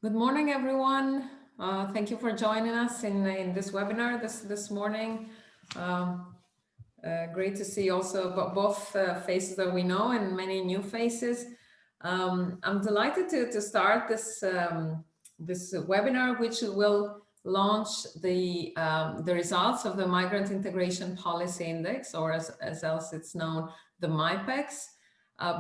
Good morning, everyone. Thank you for joining us in this webinar this morning. Great to see also both faces that we know and many new faces. I'm delighted to start this webinar, which will launch the results of the Migrant Integration Policy Index, or as else it's known, the MIPEX,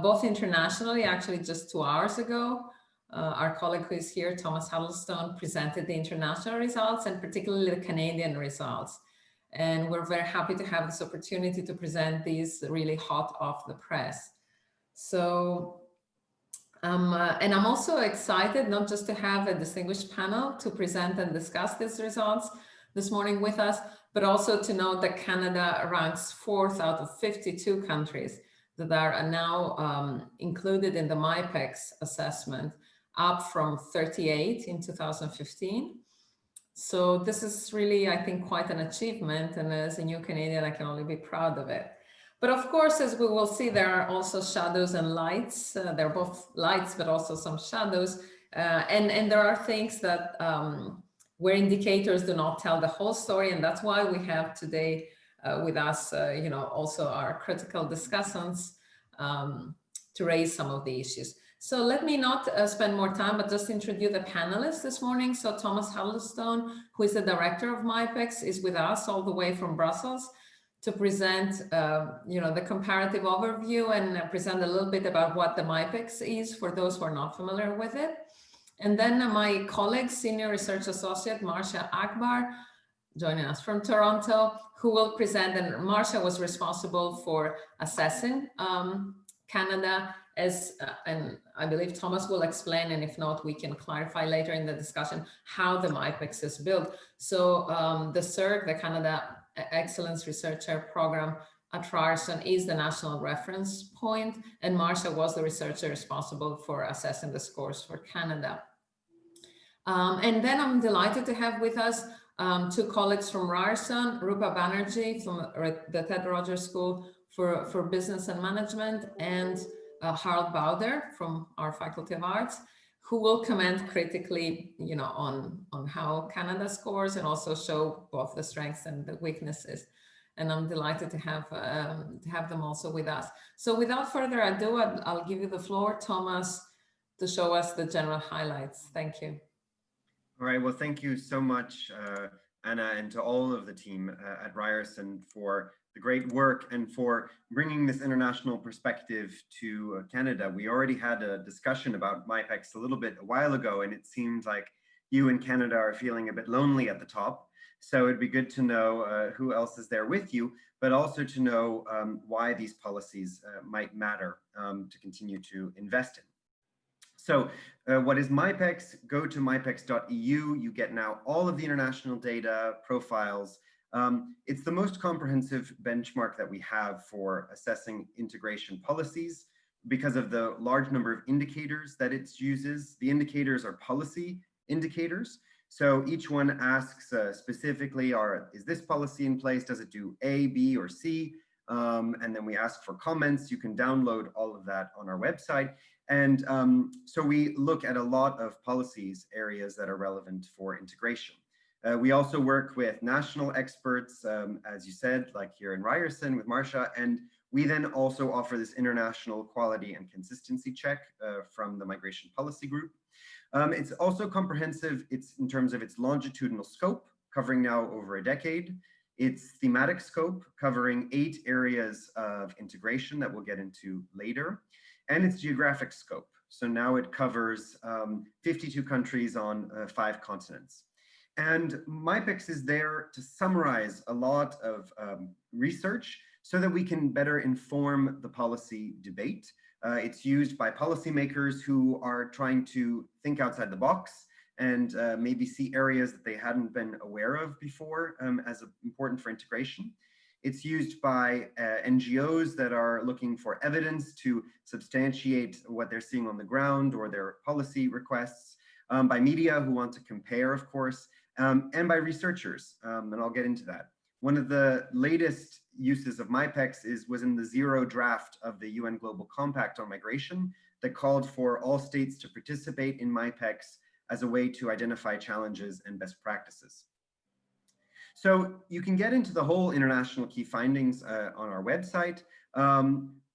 both internationally, actually just 2 hours ago. Our colleague who is here, Thomas Huddleston, presented the international results and particularly the Canadian results. And we're very happy to have this opportunity to present these really hot off the press. So, and I'm also excited not just to have a distinguished panel to present and discuss these results this morning with us, but also to note that Canada ranks 4th out of 52 countries that are now included in the MIPEX assessment, up from 38 in 2015. So this is really, I think, quite an achievement. And as a new Canadian, I can only be proud of it. But of course, as we will see, there are also shadows and lights. They're both lights, but also some shadows. And there are things that where indicators do not tell the whole story. And that's why we have today with us, also our critical discussants to raise some of the issues. So let me not spend more time, but just introduce the panelists this morning. So Thomas Huddleston, who is the director of MIPEX, is with us all the way from Brussels to present, the comparative overview and present a little bit about what the MIPEX is for those who are not familiar with it. And then my colleague, Senior Research Associate Marshia Akbar, joining us from Toronto, who will present, and Marshia was responsible for assessing Canada and I believe Thomas will explain, and if not, we can clarify later in the discussion how the MIPEX is built. So the CERC, the Canada Excellence Researcher Program at Ryerson, is the national reference point, and Marshia was the researcher responsible for assessing the scores for Canada. And then I'm delighted to have with us two colleagues from Ryerson, Rupa Banerjee from the Ted Rogers School for Business and Management, and Harald Bauder from our Faculty of Arts, who will comment critically, on how Canada scores and also show both the strengths and the weaknesses. And I'm delighted to have them also with us. So without further ado, I'll give you the floor, Thomas, to show us the general highlights. Thank you. All right. Well, thank you so much, Anna, and to all of the team at Ryerson for the great work and for bringing this international perspective to Canada. We already had a discussion about MIPEX a little bit a while ago, and it seems like you in Canada are feeling a bit lonely at the top. So it'd be good to know who else is there with you, but also to know why these policies might matter to continue to invest in. So what is MIPEX? Go to mipex.eu. You get now all of the international data, profiles. It's the most comprehensive benchmark that we have for assessing integration policies because of the large number of indicators that it uses. The indicators are policy indicators. So each one asks specifically, is this policy in place? Does it do A, B, or C? And then we ask for comments. You can download all of that on our website. And so we look at a lot of policies areas that are relevant for integration. We also work with national experts, as you said, like here in Ryerson with Marshia, and we then also offer this international quality and consistency check from the Migration Policy Group. It's also comprehensive. It's in terms of its longitudinal scope, covering now over a decade. Its thematic scope, covering 8 areas of integration that we'll get into later, and its geographic scope. So now it covers 52 countries on 5 continents. And MIPEX is there to summarize a lot of research so that we can better inform the policy debate. It's used by policymakers who are trying to think outside the box and maybe see areas that they hadn't been aware of before as important for integration. It's used by NGOs that are looking for evidence to substantiate what they're seeing on the ground or their policy requests, by media who want to compare, of course, and by researchers, and I'll get into that. One of the latest uses of MIPEX was in the 0 draft of the UN Global Compact on Migration that called for all states to participate in MIPEX as a way to identify challenges and best practices. So you can get into the whole international key findings on our website.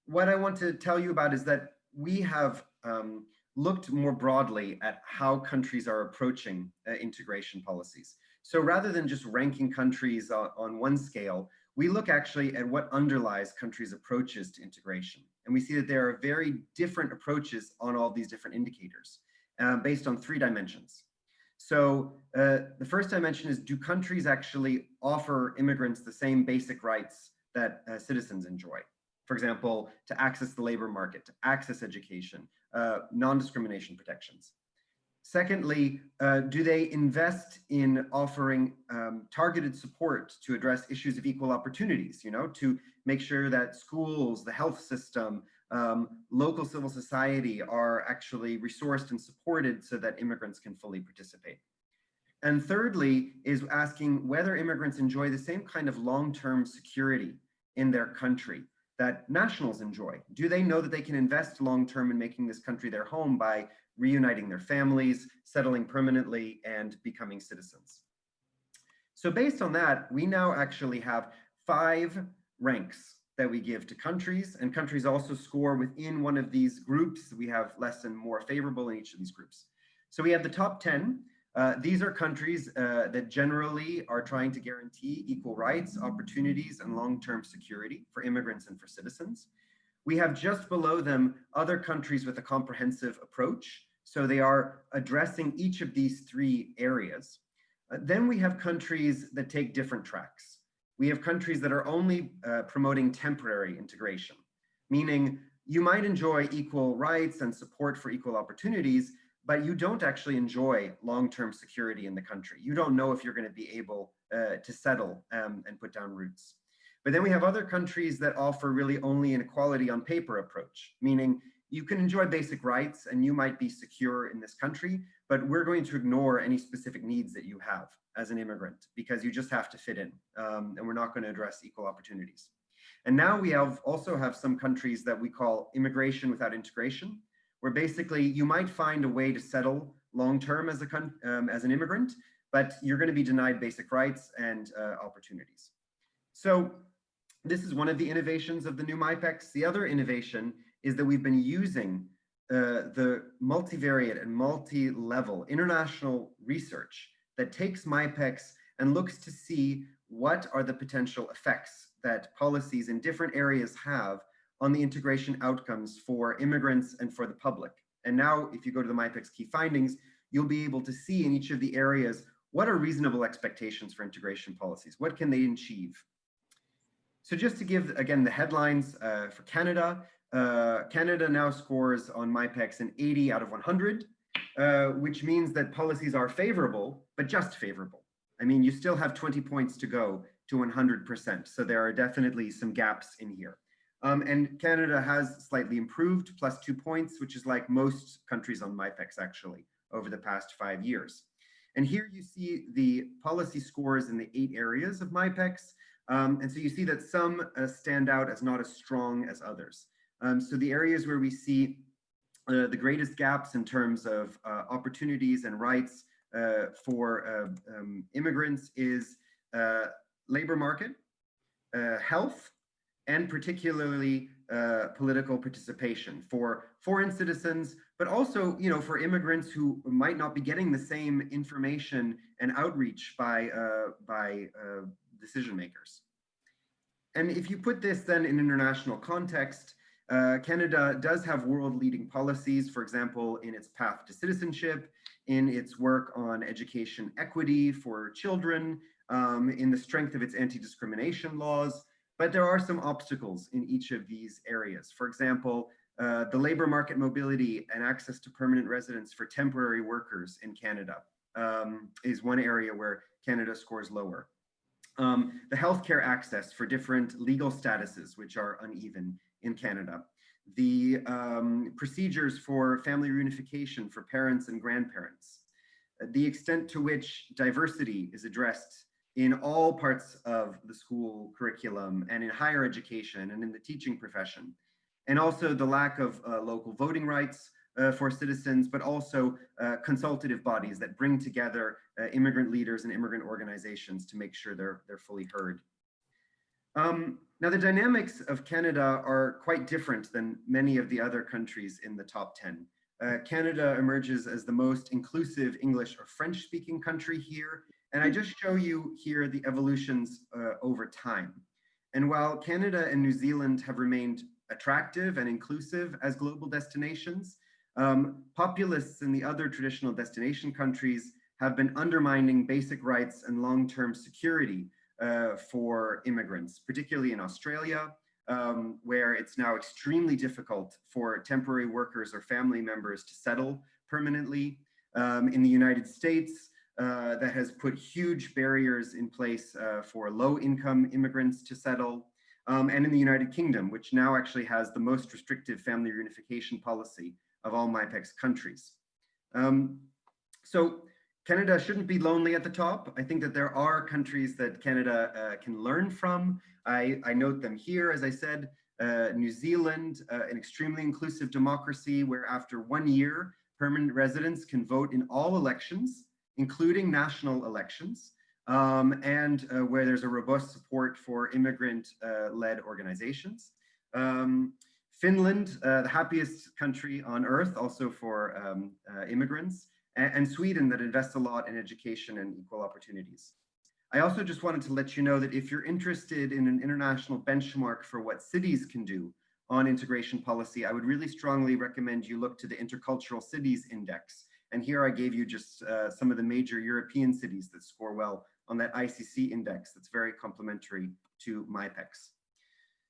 What I want to tell you about is that we have looked more broadly at how countries are approaching integration policies. So rather than just ranking countries on one scale, we look actually at what underlies countries' approaches to integration. And we see that there are very different approaches on all these different indicators based on 3 dimensions. So the first dimension is, do countries actually offer immigrants the same basic rights that citizens enjoy? For example, to access the labor market, to access education, non-discrimination protections. Secondly, do they invest in offering targeted support to address issues of equal opportunities, to make sure that schools, the health system, local civil society are actually resourced and supported so that immigrants can fully participate? And thirdly is asking whether immigrants enjoy the same kind of long-term security in their country that nationals enjoy. Do they know that they can invest long-term in making this country their home by reuniting their families, settling permanently, and becoming citizens? So based on that, we now actually have 5 ranks that we give to countries, and countries also score within one of these groups. We have less and more favorable in each of these groups. So we have the top 10. These are countries that generally are trying to guarantee equal rights, opportunities, and long-term security for immigrants and for citizens. We have just below them other countries with a comprehensive approach. So they are addressing each of these 3 areas. Then we have countries that take different tracks. We have countries that are only promoting temporary integration, meaning you might enjoy equal rights and support for equal opportunities, but you don't actually enjoy long-term security in the country. You don't know if you're going to be able to settle and put down roots. But then we have other countries that offer really only an equality on paper approach, meaning you can enjoy basic rights and you might be secure in this country, but we're going to ignore any specific needs that you have as an immigrant because you just have to fit in, and we're not going to address equal opportunities. And now we also have some countries that we call immigration without integration, where basically you might find a way to settle long-term as an immigrant, but you're going to be denied basic rights and opportunities. So this is one of the innovations of the new MIPEX. The other innovation is that we've been using the multivariate and multi-level international research that takes MIPEX and looks to see what are the potential effects that policies in different areas have on the integration outcomes for immigrants and for the public. And now, if you go to the MIPEX key findings, you'll be able to see in each of the areas, what are reasonable expectations for integration policies? What can they achieve? So just to give, again, the headlines for Canada, Canada now scores on MIPEX an 80 out of 100, which means that policies are favorable, but just favorable. I mean, you still have 20 points to go to 100%. So there are definitely some gaps in here. And Canada has slightly improved, +2 points, which is like most countries on MIPEX actually over the past 5 years. And here you see the policy scores in the 8 areas of MIPEX. And so you see that some stand out as not as strong as others. So the areas where we see the greatest gaps in terms of opportunities and rights for immigrants is labor market, health, and particularly political participation for foreign citizens, but also, for immigrants who might not be getting the same information and outreach by decision makers. And if you put this then in international context, Canada does have world-leading policies, for example, in its path to citizenship, in its work on education equity for children, in the strength of its anti-discrimination laws. But there are some obstacles in each of these areas. For example, the labor market mobility and access to permanent residence for temporary workers in Canada is one area where Canada scores lower. The healthcare access for different legal statuses, which are uneven in Canada. The procedures for family reunification for parents and grandparents. The extent to which diversity is addressed in all parts of the school curriculum and in higher education and in the teaching profession. And also the lack of local voting rights, for citizens, but also consultative bodies that bring together immigrant leaders and immigrant organizations to make sure they're fully heard. Now, the dynamics of Canada are quite different than many of the other countries in the top 10. Canada emerges as the most inclusive English or French-speaking country here, and I just show you here the evolutions over time. And while Canada and New Zealand have remained attractive and inclusive as global destinations, populists in the other traditional destination countries have been undermining basic rights and long-term security for immigrants, particularly in Australia, where it's now extremely difficult for temporary workers or family members to settle permanently. In the United States, that has put huge barriers in place for low-income immigrants to settle. And in the United Kingdom, which now actually has the most restrictive family reunification policy of all MIPEX countries. So Canada shouldn't be lonely at the top. I think that there are countries that Canada can learn from. I note them here, as I said, New Zealand, an extremely inclusive democracy where after 1 year, permanent residents can vote in all elections, including national elections, and where there's a robust support for immigrant-led organizations. Finland, the happiest country on earth, also for immigrants, and Sweden, that invests a lot in education and equal opportunities. I also just wanted to let you know that if you're interested in an international benchmark for what cities can do on integration policy, I would really strongly recommend you look to the Intercultural Cities Index. And here I gave you just some of the major European cities that score well on that ICC index that's very complementary to MIPEX.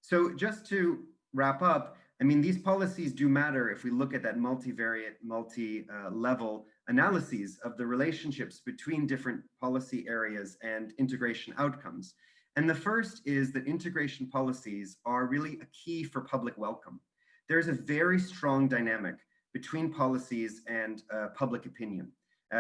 So just to wrap up, I mean, these policies do matter if we look at that multivariate, multi-level analyses of the relationships between different policy areas and integration outcomes. And the first is that integration policies are really a key for public welcome. There's a very strong dynamic between policies and public opinion,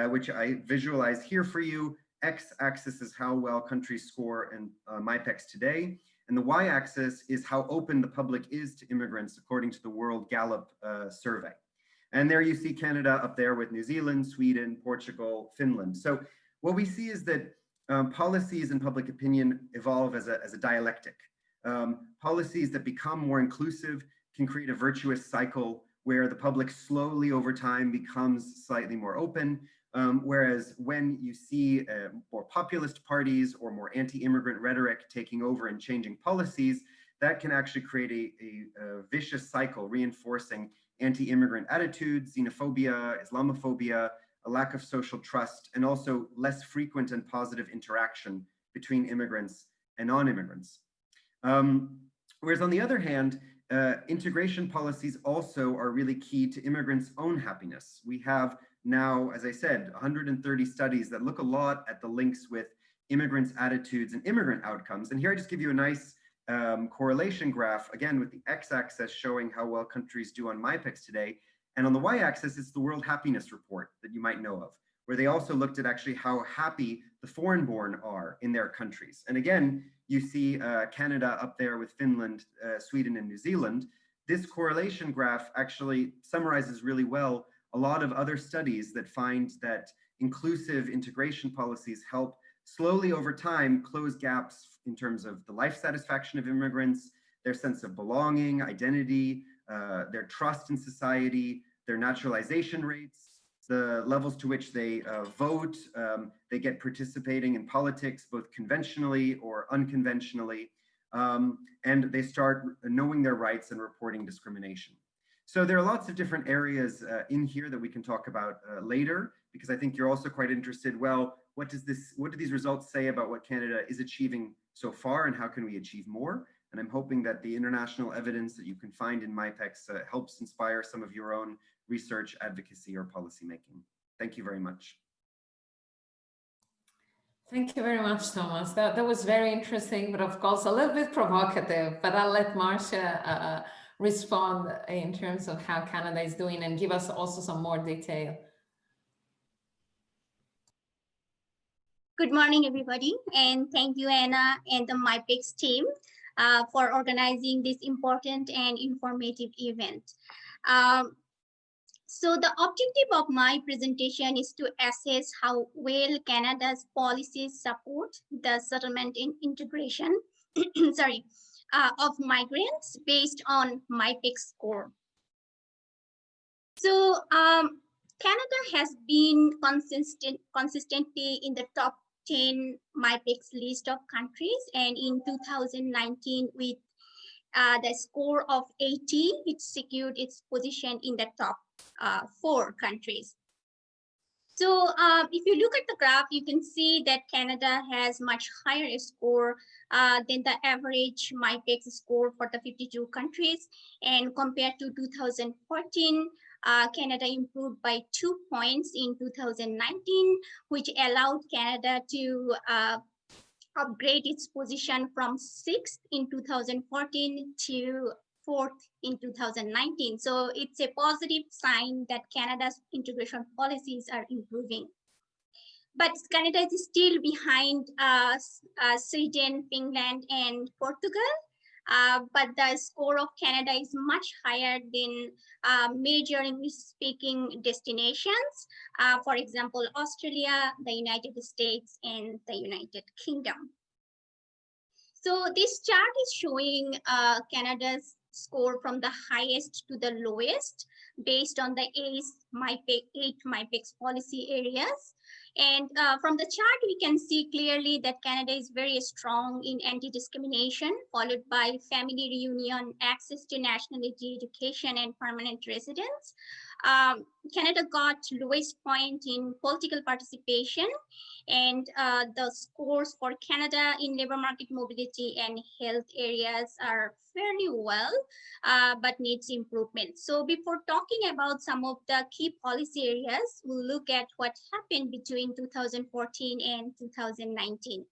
which I visualize here for you. X-axis is how well countries score in MIPEX today, and the Y-axis is how open the public is to immigrants according to the World Gallup survey. And there you see Canada up there with New Zealand, Sweden, Portugal, Finland. So what we see is that policies and public opinion evolve as a dialectic. Policies that become more inclusive can create a virtuous cycle where the public slowly over time becomes slightly more open, whereas when you see more populist parties or more anti-immigrant rhetoric taking over and changing policies, that can actually create a vicious cycle reinforcing anti-immigrant attitudes, xenophobia, Islamophobia, a lack of social trust, and also less frequent and positive interaction between immigrants and non-immigrants. Whereas on the other hand, integration policies also are really key to immigrants' own happiness. We have now, as I said, 130 studies that look a lot at the links with immigrants' attitudes and immigrant outcomes. And here I just give you a nice correlation graph, again, with the x-axis showing how well countries do on MIPEX today. And on the y-axis, it's the World Happiness Report that you might know of, where they also looked at actually how happy the foreign-born are in their countries. And again, you see Canada up there with Finland, Sweden, and New Zealand. This correlation graph actually summarizes really well a lot of other studies that find that inclusive integration policies help slowly over time close gaps in terms of the life satisfaction of immigrants, their sense of belonging, identity, their trust in society, their naturalization rates, the levels to which they vote, they get participating in politics, both conventionally or unconventionally, and they start knowing their rights and reporting discrimination. So there are lots of different areas in here that we can talk about later, because I think you're also quite interested, well, what do these results say about what Canada is achieving so far and how can we achieve more? And I'm hoping that the international evidence that you can find in MIPEX helps inspire some of your own research, advocacy, or policymaking. Thank you very much. Thank you very much, Thomas. That was very interesting, but of course, a little bit provocative, but I'll let Marshia respond in terms of how Canada is doing and give us also some more detail. Good morning, everybody, and thank you, Anna, and the MIPEX team for organizing this important and informative event. So the objective of my presentation is to assess how well Canada's policies support the settlement and integration of migrants based on MIPEX score. So Canada has been consistently in the top 10 MIPEX list of countries, and in 2019 with the score of 80, it secured its position in the top 4 countries. So if you look at the graph, you can see that Canada has much higher score than the average MIPEX score for the 52 countries. And compared to 2014, Canada improved by 2 points in 2019, which allowed Canada to upgrade its position from 6th in 2014 to 4th in 2019. So it's a positive sign that Canada's integration policies are improving. But Canada is still behind Sweden, Finland, and Portugal. But the score of Canada is much higher than major English-speaking destinations. For example, Australia, the United States, and the United Kingdom. So this chart is showing Canada's score from the highest to the lowest based on the 8 MIPEX policy areas. And from the chart, we can see clearly that Canada is very strong in anti-discrimination, followed by family reunion, access to nationality, education, and permanent residence. Canada got lowest point in political participation, and the scores for Canada in labor market mobility and health areas are fairly well, but needs improvement. So before talking about some of the key policy areas, we'll look at what happened between 2014 and 2019.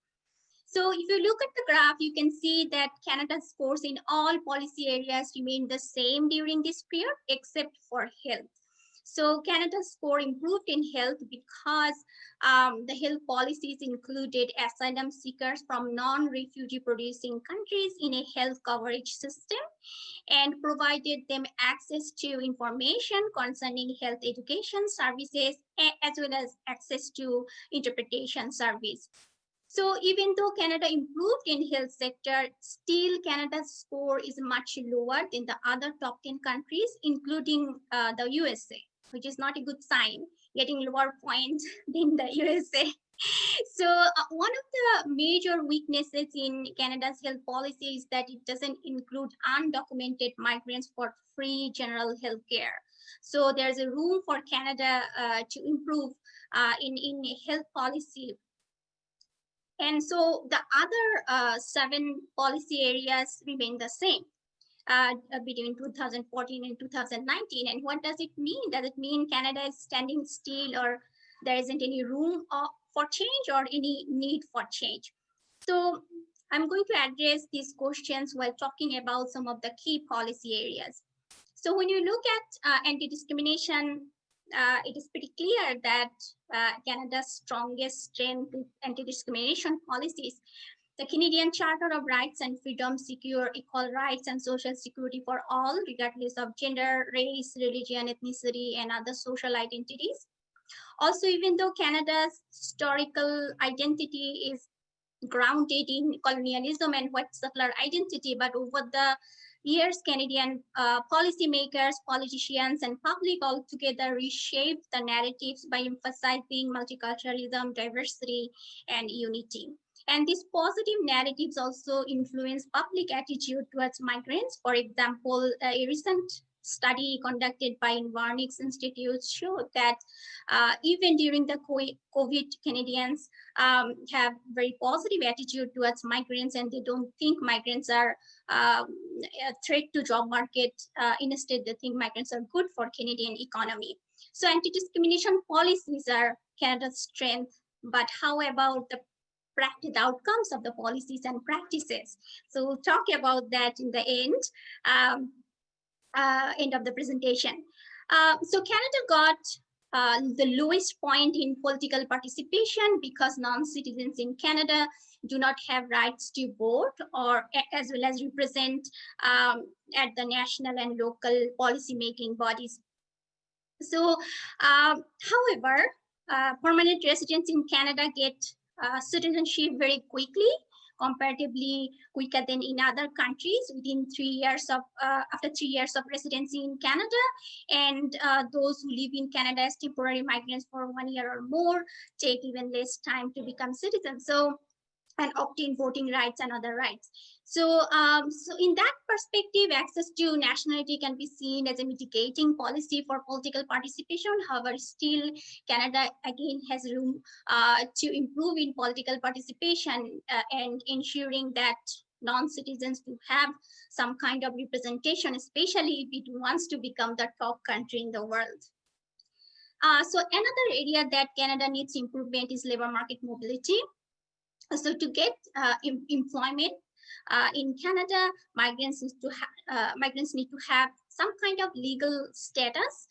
So if you look at the graph, you can see that Canada's scores in all policy areas remain the same during this period, except for health. So Canada's score improved in health because the health policies included asylum seekers from non-refugee producing countries in a health coverage system and provided them access to information concerning health education services, as well as access to interpretation service. So even though Canada improved in health sector, still Canada's score is much lower than the other top 10 countries, including the USA, which is not a good sign, getting lower points than the USA. So one of the major weaknesses in Canada's health policy is that it doesn't include undocumented migrants for free general health care. So there's a room for Canada to improve in health policy. And so the other 7 policy areas remain the same between 2014 and 2019. And what does it mean? Does it mean Canada is standing still, or there isn't any room for change or any need for change? So I'm going to address these questions while talking about some of the key policy areas. So when you look at anti-discrimination, it is pretty clear that Canada's strongest strength is anti-discrimination policies. The Canadian Charter of Rights and Freedoms secure equal rights and social security for all, regardless of gender, race, religion, ethnicity, and other social identities. Also, even though Canada's historical identity is grounded in colonialism and white settler identity, but over the years, Canadian policymakers, politicians, and public altogether reshaped the narratives by emphasizing multiculturalism, diversity, and unity. And these positive narratives also influence public attitude towards migrants. For example, a recent study conducted by Varnix Institute showed that even during the COVID, Canadians have very positive attitude towards migrants, and they don't think migrants are a threat to job market. Instead, they think migrants are good for Canadian economy. So anti-discrimination policies are Canada's strength, but how about the practical outcomes of the policies and practices? So we'll talk about that in the end of the presentation. So Canada got the lowest point in political participation because non-citizens in Canada do not have rights to vote or as well as represent at the national and local policy-making bodies. So, however, permanent residents in Canada get citizenship very quickly, comparatively quicker than in other countries within 3 years of after 3 years of residency in Canada, and those who live in Canada as temporary migrants for 1 year or more take even less time to become citizens. So, and obtain voting rights and other rights. So, so in that perspective, access to nationality can be seen as a mitigating policy for political participation. However, still Canada again has room to improve in political participation and ensuring that non-citizens to have some kind of representation, especially if it wants to become the top country in the world. So another area that Canada needs improvement is labor market mobility. So to get employment in Canada, migrants need to have some kind of legal status,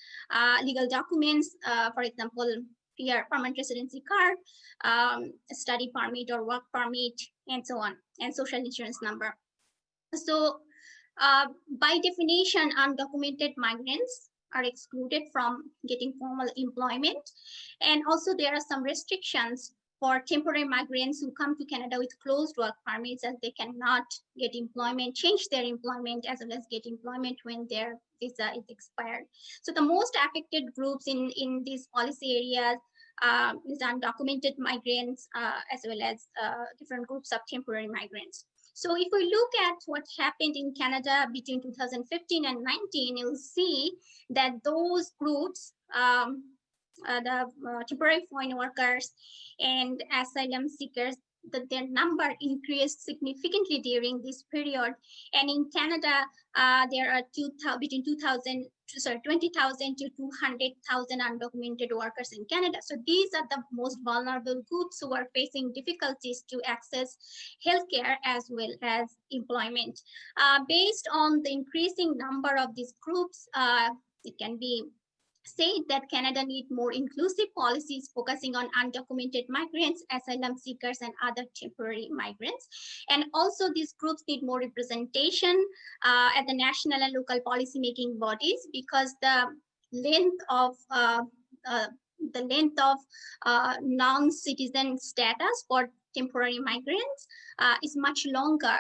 legal documents, for example, PR, permanent residency card, study permit or work permit, and so on, and social insurance number. So by definition, undocumented migrants are excluded from getting formal employment. And also there are some restrictions for temporary migrants who come to Canada with closed work permits, as they cannot get employment, change their employment, as well as get employment when their visa is expired. So the most affected groups in these policy areas is undocumented migrants, as well as different groups of temporary migrants. So if we look at what happened in Canada between 2015 and 19, you'll see that those groups, the temporary foreign workers and asylum seekers, that their number increased significantly during this period. And in Canada, there are between 20,000 to 200,000 undocumented workers in Canada. So these are the most vulnerable groups who are facing difficulties to access healthcare as well as employment. Based on the increasing number of these groups, it can be said that Canada needs more inclusive policies focusing on undocumented migrants, asylum seekers, and other temporary migrants. And also these groups need more representation at the national and local policy-making bodies, because the length of non-citizen status for temporary migrants is much longer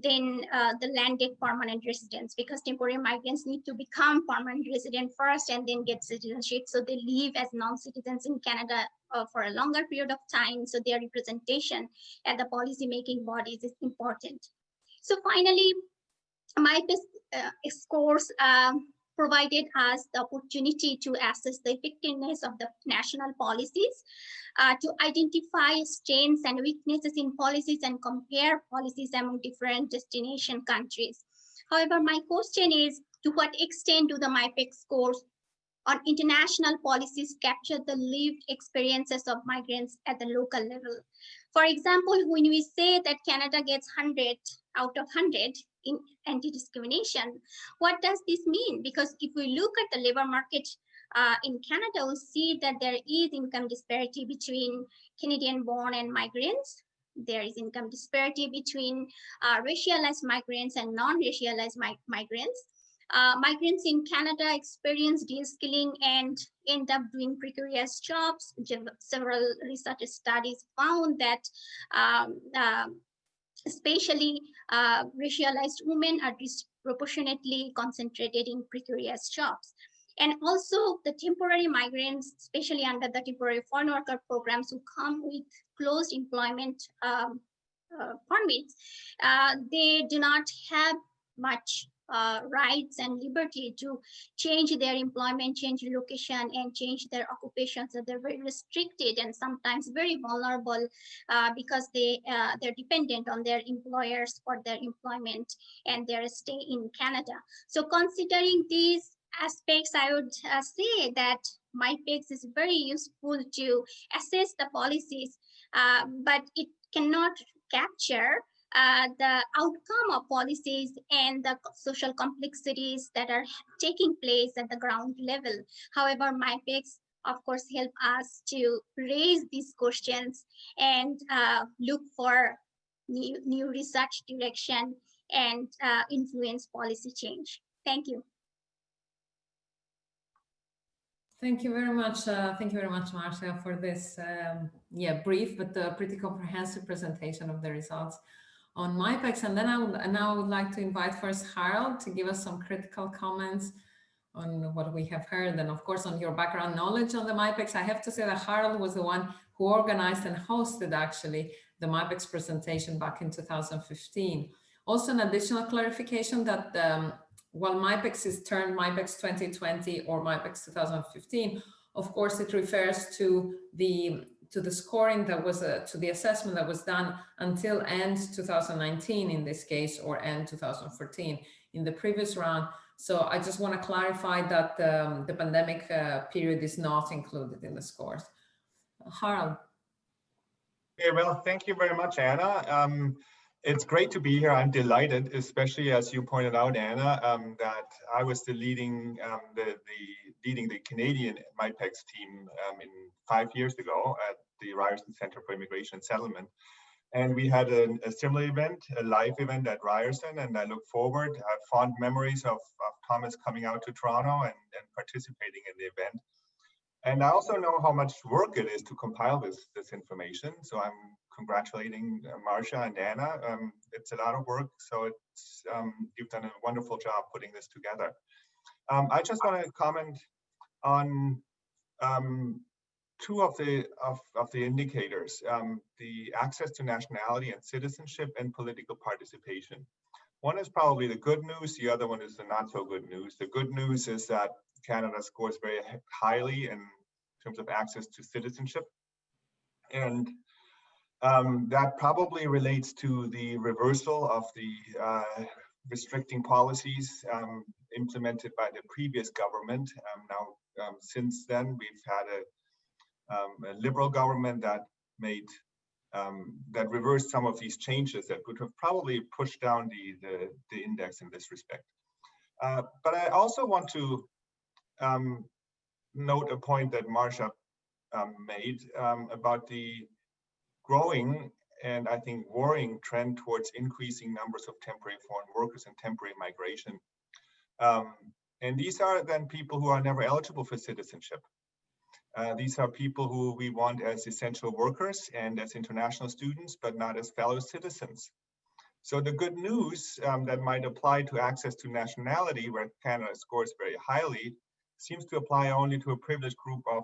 than the landed permanent residents, because temporary migrants need to become permanent resident first and then get citizenship. So they live as non-citizens in Canada for a longer period of time. So their representation at the policy-making bodies is important. So finally, MIPEX scores provided us the opportunity to assess the effectiveness of the national policies, to identify strengths and weaknesses in policies and compare policies among different destination countries. However, my question is, to what extent do the MIPEX scores on international policies capture the lived experiences of migrants at the local level? For example, when we say that Canada gets 100 out of 100 in anti-discrimination, what does this mean? Because if we look at the labor market in Canada, we'll see that there is income disparity between Canadian-born and migrants. There is income disparity between racialized migrants and non-racialized migrants. Migrants in Canada experience de-skilling and end up doing precarious jobs. Several research studies found that especially racialized women are disproportionately concentrated in precarious jobs. And also the temporary migrants, especially under the temporary foreign worker programs, who come with closed employment permits, they do not have much rights and liberty to change their employment, change location, and change their occupations. So they're very restricted and sometimes very vulnerable because they're dependent on their employers for their employment and their stay in Canada. So considering these aspects, I would say that MIPEX is very useful to assess the policies, but it cannot capture the outcome of policies and the social complexities that are taking place at the ground level. However, MIPEX, of course, help us to raise these questions and look for new research direction and influence policy change. Thank you. Thank you very much. Thank you very much, Marshia, for this brief but pretty comprehensive presentation of the results on MIPEX. And then I would like to invite first Harald to give us some critical comments on what we have heard, and of course on your background knowledge on the MIPEX. I have to say that Harald was the one who organized and hosted actually the MIPEX presentation back in 2015. Also, an additional clarification that while MIPEX is termed MIPEX 2020 or MIPEX 2015, of course it refers to the scoring that was to the assessment that was done until end 2019 in this case, or end 2014 in the previous round. So I just want to clarify that the pandemic period is not included in the scores. Harald. Okay, well, thank you very much, Anna. It's great to be here. I'm delighted, especially as you pointed out, Anna, that I was leading the Canadian MIPEX team 5 years ago at the Ryerson Center for Immigration and Settlement. And we had a similar event, a live event at Ryerson, and I look forward. I have fond memories of Thomas coming out to Toronto and participating in the event. And I also know how much work it is to compile this information. So I'm congratulating Marshia and Anna. It's a lot of work, so it's you've done a wonderful job putting this together. I just want to comment on two of the indicators, the access to nationality and citizenship and political participation. One is probably the good news, the other one is the not so good news. The good news is that Canada scores very highly in terms of access to citizenship. And that probably relates to the reversal of the restricting policies implemented by the previous government. Since then, we've had a liberal government that made that reversed some of these changes that would have probably pushed down the index in this respect. But I also want to note a point that Marshia made about the growing and I think worrying trend towards increasing numbers of temporary foreign workers and temporary migration. And these are then people who are never eligible for citizenship. These are people who we want as essential workers and as international students, but not as fellow citizens. So the good news that might apply to access to nationality, where Canada scores very highly, seems to apply only to a privileged group of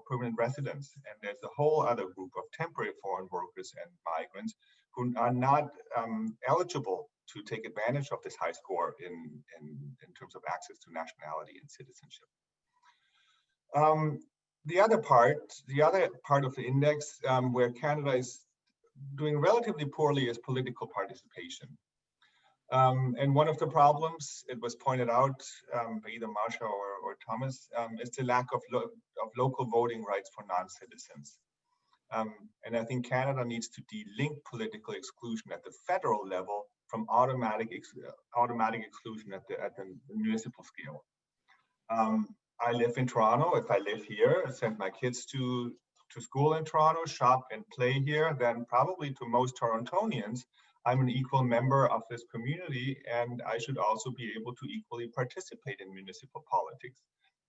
permanent residents. And there's a whole other group of temporary foreign workers and migrants who are not eligible to take advantage of this high score in terms of access to nationality and citizenship. The other part of the index where Canada is doing relatively poorly is political participation. And one of the problems, it was pointed out by either Marshia or Thomas, is the lack of local voting rights for non-citizens. And I think Canada needs to delink political exclusion at the federal level from automatic exclusion at the municipal scale. I live in Toronto. If I live here, send my kids to school in Toronto, shop and play here, then probably to most Torontonians, I'm an equal member of this community, and I should also be able to equally participate in municipal politics,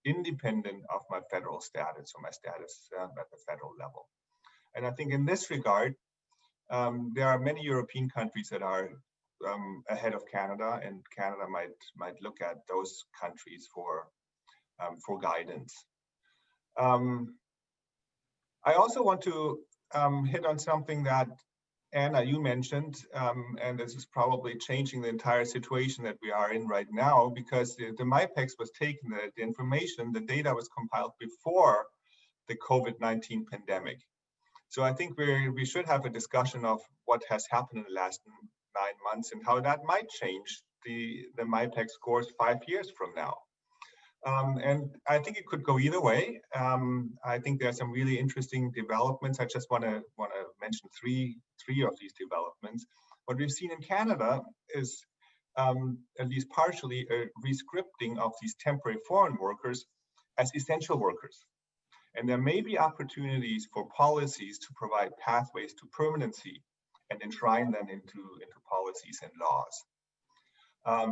independent of my federal status or my status at the federal level. And I think in this regard, there are many European countries that are ahead of Canada, and Canada might look at those countries for guidance. I also want to hit on something that Anna, you mentioned, and this is probably changing the entire situation that we are in right now, because the MIPEX was taken, the information, the data was compiled before the COVID-19 pandemic. So I think we should have a discussion of what has happened in the last 9 months and how that might change the MIPEX scores 5 years from now. And I think it could go either way. I think there are some really interesting developments. I just want to mention three of these developments. What we've seen in Canada is at least partially a rescripting of these temporary foreign workers as essential workers. And there may be opportunities for policies to provide pathways to permanency and enshrine them into policies and laws.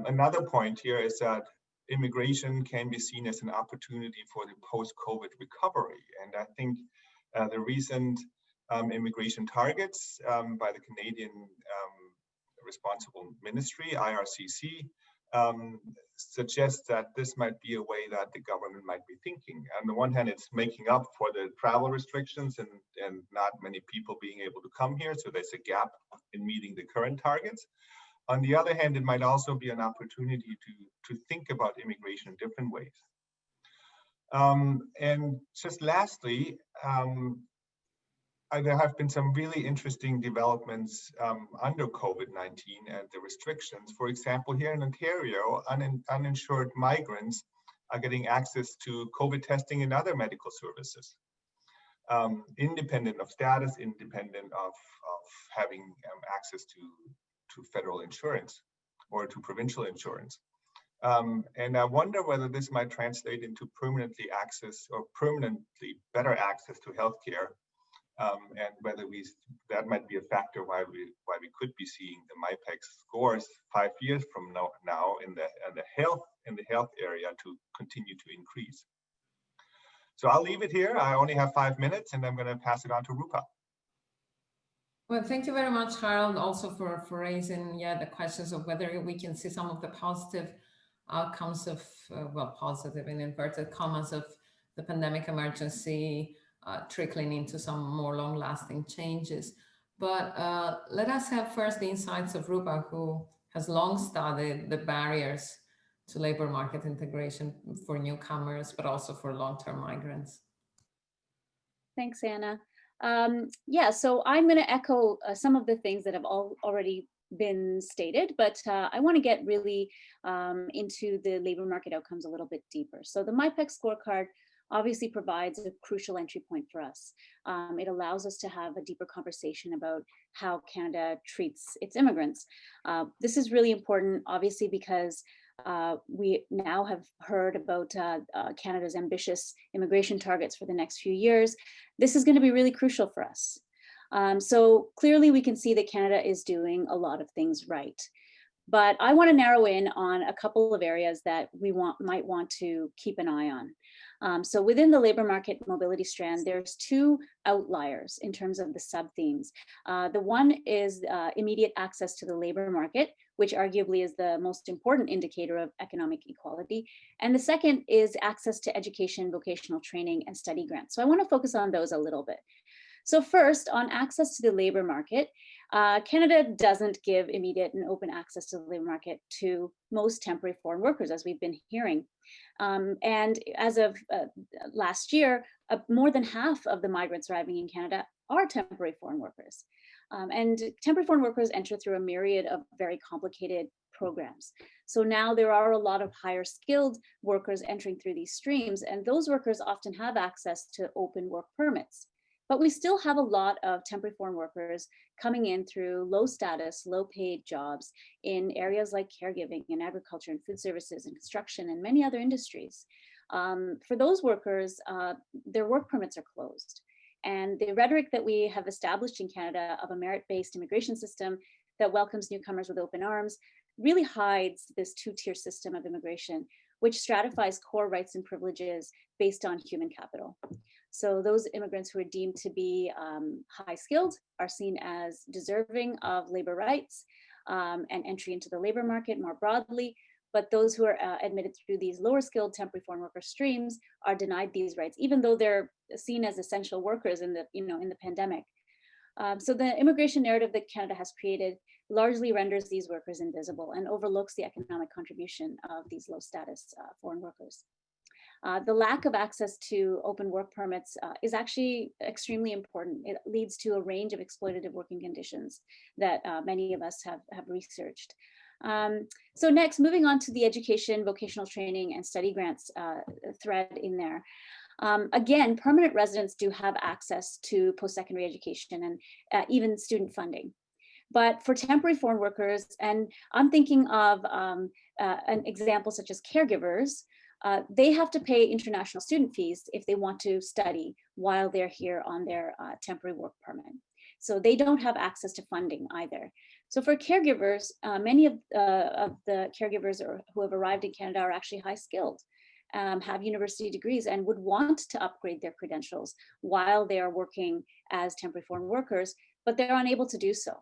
Another point here is that immigration can be seen as an opportunity for the post-COVID recovery. And I think the recent immigration targets by the Canadian Responsible Ministry, IRCC, suggests that this might be a way that the government might be thinking. On the one hand, it's making up for the travel restrictions and not many people being able to come here, so there's a gap in meeting the current targets. On the other hand, it might also be an opportunity to think about immigration in different ways. And just lastly, there have been some really interesting developments under COVID-19 and the restrictions. For example, here in Ontario, uninsured migrants are getting access to COVID testing and other medical services, independent of status, independent of having access to federal insurance or to provincial insurance. And I wonder whether this might translate into permanently better access to healthcare. And whether that might be a factor why we could be seeing the MIPEX scores 5 years from now in the health area to continue to increase. So I'll leave it here. I only have 5 minutes, and I'm going to pass it on to Rupa. Well, thank you very much, Harald, also for raising the questions of whether we can see some of the positive outcomes of positive in inverted commas of the pandemic emergency. Trickling into some more long-lasting changes. But let us have first the insights of Rupa, who has long studied the barriers to labor market integration for newcomers, but also for long-term migrants. Thanks, Anna. So I'm going to echo some of the things that have already been stated, but I want to get really into the labor market outcomes a little bit deeper. So the MIPEX scorecard obviously provides a crucial entry point for us. It allows us to have a deeper conversation about how Canada treats its immigrants. This is really important, obviously, because we now have heard about Canada's ambitious immigration targets for the next few years. This is going to be really crucial for us. So clearly we can see that Canada is doing a lot of things right. But I want to narrow in on a couple of areas that we might want to keep an eye on. So within the labor market mobility strand, there's two outliers in terms of the sub-themes. The one is immediate access to the labor market, which arguably is the most important indicator of economic equality. And the second is access to education, vocational training, and study grants. So I want to focus on those a little bit. So first, on access to the labor market, Canada doesn't give immediate and open access to the labor market to most temporary foreign workers, as we've been hearing. And as of last year, more than half of the migrants arriving in Canada are temporary foreign workers. And temporary foreign workers enter through a myriad of very complicated programs. So now there are a lot of higher skilled workers entering through these streams, and those workers often have access to open work permits. But we still have a lot of temporary foreign workers coming in through low status, low paid jobs in areas like caregiving and agriculture and food services and construction and many other industries. For those workers, their work permits are closed. And the rhetoric that we have established in Canada of a merit-based immigration system that welcomes newcomers with open arms really hides this two-tier system of immigration, which stratifies core rights and privileges based on human capital. So those immigrants who are deemed to be high skilled are seen as deserving of labor rights and entry into the labor market more broadly. But those who are admitted through these lower skilled temporary foreign worker streams are denied these rights, even though they're seen as essential workers in the pandemic. So the immigration narrative that Canada has created largely renders these workers invisible and overlooks the economic contribution of these low status foreign workers. The lack of access to open work permits is actually extremely important. It leads to a range of exploitative working conditions that many of us have researched. So next, moving on to the education, vocational training, and study grants thread in there. Again, permanent residents do have access to post-secondary education and even student funding. But for temporary foreign workers, and I'm thinking of an example such as caregivers, they have to pay international student fees if they want to study while they're here on their temporary work permit. So they don't have access to funding either. So for caregivers, many of the caregivers who have arrived in Canada are actually high skilled, have university degrees, and would want to upgrade their credentials while they are working as temporary foreign workers, but they're unable to do so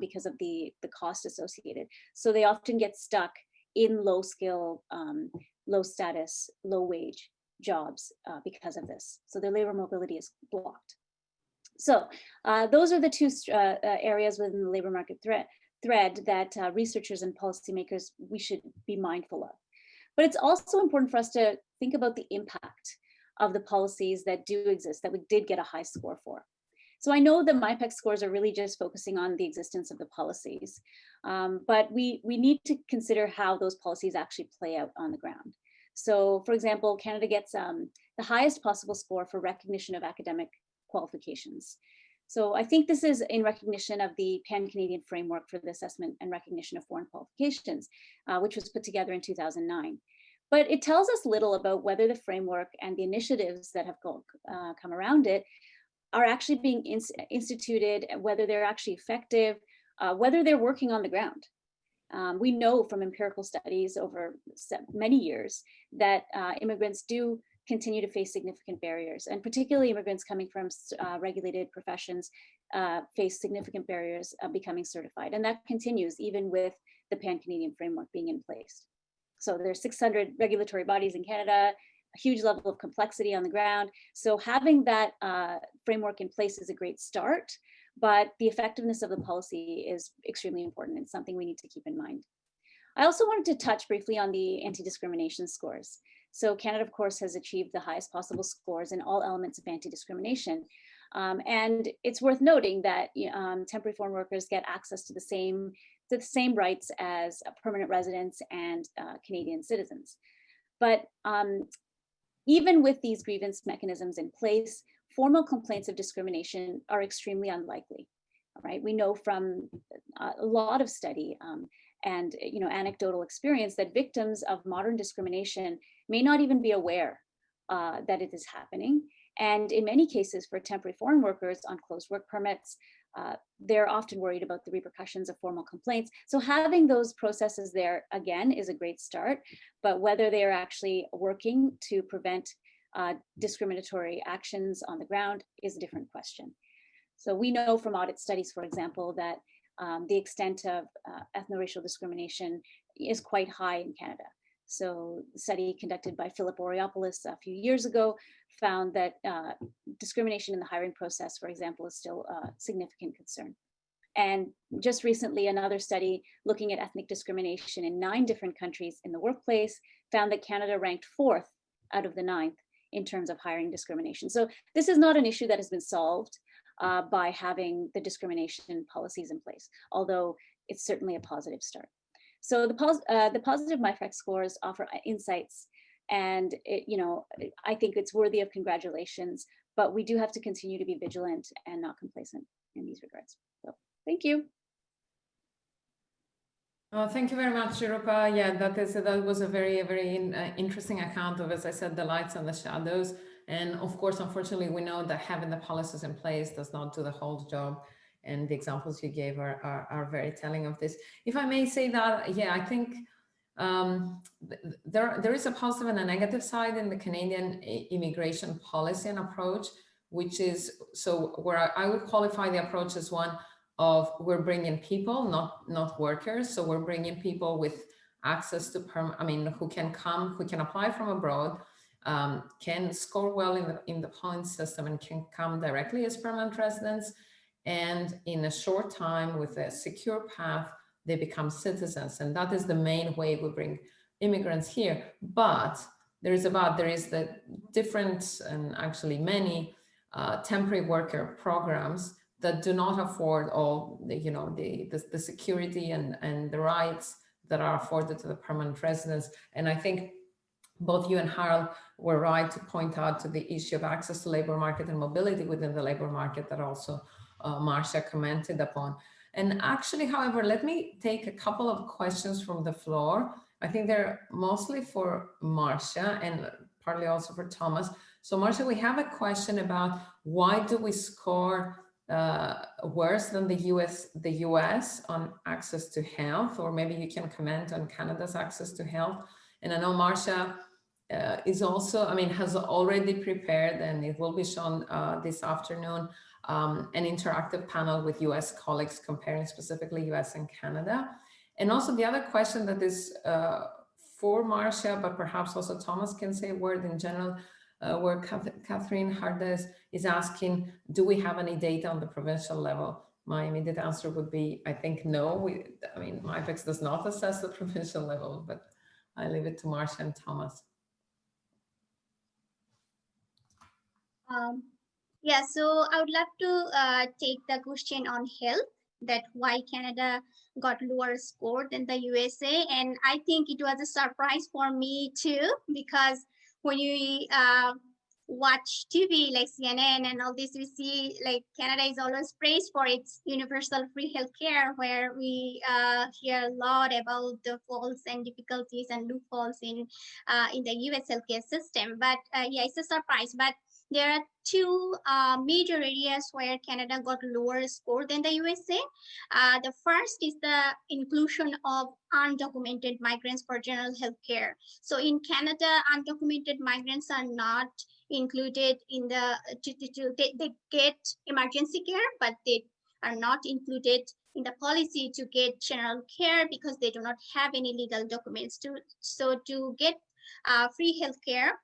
because of the cost associated. So they often get stuck in low skill, low status, low wage jobs because of this. So their labor mobility is blocked. So those are the two areas within the labor market thread that researchers and policymakers, we should be mindful of. But it's also important for us to think about the impact of the policies that do exist, that we did get a high score for. So I know the MIPEX scores are really just focusing on the existence of the policies, but we need to consider how those policies actually play out on the ground. So for example, Canada gets the highest possible score for recognition of academic qualifications. So I think this is in recognition of the Pan-Canadian Framework for the Assessment and Recognition of Foreign Qualifications, which was put together in 2009. But it tells us little about whether the framework and the initiatives that have come around it are actually being instituted, whether they're actually effective, whether they're working on the ground. We know from empirical studies over many years that immigrants do continue to face significant barriers, and particularly immigrants coming from regulated professions face significant barriers of becoming certified. And that continues even with the Pan-Canadian Framework being in place. So there's 600 regulatory bodies in Canada, a huge level of complexity on the ground. So having that framework in place is a great start, but the effectiveness of the policy is extremely important and something we need to keep in mind. I also wanted to touch briefly on the anti-discrimination scores. So Canada, of course, has achieved the highest possible scores in all elements of anti-discrimination. And it's worth noting that temporary foreign workers get access to the same rights as permanent residents and Canadian citizens. But even with these grievance mechanisms in place, formal complaints of discrimination are extremely unlikely. Right? We know from a lot of study and anecdotal experience that victims of modern discrimination may not even be aware that it is happening. And in many cases for temporary foreign workers on closed work permits, they're often worried about the repercussions of formal complaints. So having those processes there, again, is a great start, but whether they are actually working to prevent discriminatory actions on the ground is a different question. So we know from audit studies, for example, that the extent of ethno-racial discrimination is quite high in Canada. So a study conducted by Philip Oreopoulos a few years ago found that discrimination in the hiring process, for example, is still a significant concern. And just recently, another study looking at ethnic discrimination in 9 different countries in the workplace found that Canada ranked 4th out of the 9th in terms of hiring discrimination. So this is not an issue that has been solved by having the discrimination policies in place, although it's certainly a positive start. So the positive MIPEX scores offer insights, and I think it's worthy of congratulations, but we do have to continue to be vigilant and not complacent in these regards. So thank you. Thank you very much, Rupa. Yeah, that was a very, very interesting account of, as I said, the lights and the shadows. And of course, unfortunately, we know that having the policies in place does not do the whole job. And the examples you gave are very telling of this. If I may say that, yeah, I think there is a positive and a negative side in the Canadian immigration policy and approach, which is, so where I would qualify the approach as one of we're bringing people, not workers. So we're bringing people with access to who can come, who can apply from abroad, can score well in the point system and can come directly as permanent residents. And in a short time with a secure path, they become citizens. And that is the main way we bring immigrants here. But there is the different and actually many temporary worker programs that do not afford all the security and the rights that are afforded to the permanent residents. And I think both you and Harald were right to point out to the issue of access to labor market and mobility within the labor market that also Marshia commented upon. And actually, however, let me take a couple of questions from the floor. I think they're mostly for Marshia and partly also for Thomas. So Marshia, we have a question about why do we score worse than the US on access to health, or maybe you can comment on Canada's access to health. And I know Marshia is also, I mean, has already prepared, and it will be shown this afternoon, an interactive panel with US colleagues comparing specifically US and Canada. And also the other question that is for Marshia, but perhaps also Thomas can say a word in general, where Catherine Hardes is asking, do we have any data on the provincial level? My immediate answer would be, I think no. I mean, MIPEX does not assess the provincial level, but I leave it to Marshia and Thomas. Yeah, so I would love to take the question on health, that why Canada got lower score than the USA. And I think it was a surprise for me too, because when you watch TV like CNN and all this, we see like Canada is always praised for its universal free healthcare, where we hear a lot about the faults and difficulties and loopholes in the US healthcare system. But yeah, it's a surprise. But there are two major areas where Canada got lower score than the USA. The first is the inclusion of undocumented migrants for general health care. So in Canada, undocumented migrants are not included in the, they get emergency care, but they are not included in the policy to get general care because they do not have any legal documents. So to get free health care,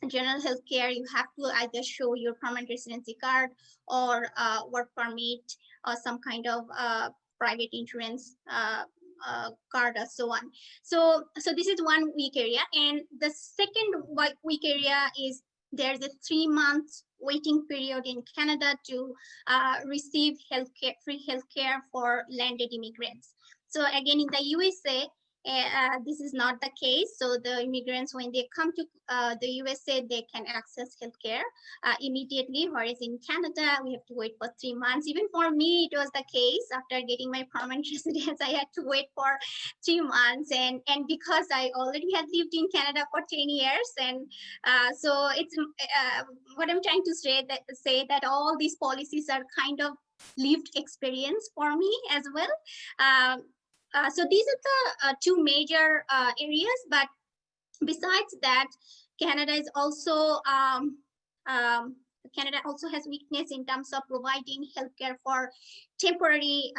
general health care, you have to either show your permanent residency card or work permit or some kind of private insurance card or so on. So this is one weak area. And the second weak area is there's a 3-month waiting period in Canada to receive healthcare, free healthcare for landed immigrants. So again, in the USA, this is not the case. So the immigrants, when they come to the USA, they can access healthcare immediately, whereas in Canada, we have to wait for 3 months. Even for me, it was the case. After getting my permanent residence, I had to wait for 3 months. And because I already had lived in Canada for 10 years. And so it's what I'm trying to say that all these policies are kind of lived experience for me as well. So these are the two major areas, but besides that, Canada is also Canada also has weakness in terms of providing healthcare for temporary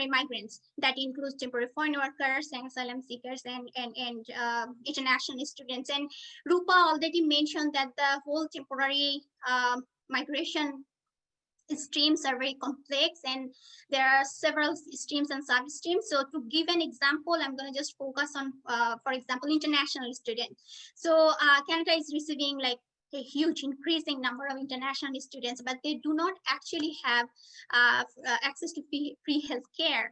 migrants. That includes temporary foreign workers and asylum seekers and international students. And Rupa already mentioned that the whole temporary migration streams are very complex, and there are several streams and sub-streams. So to give an example, I'm going to just focus on, for example, international students. So Canada is receiving like a huge increasing number of international students, but they do not actually have access to free healthcare.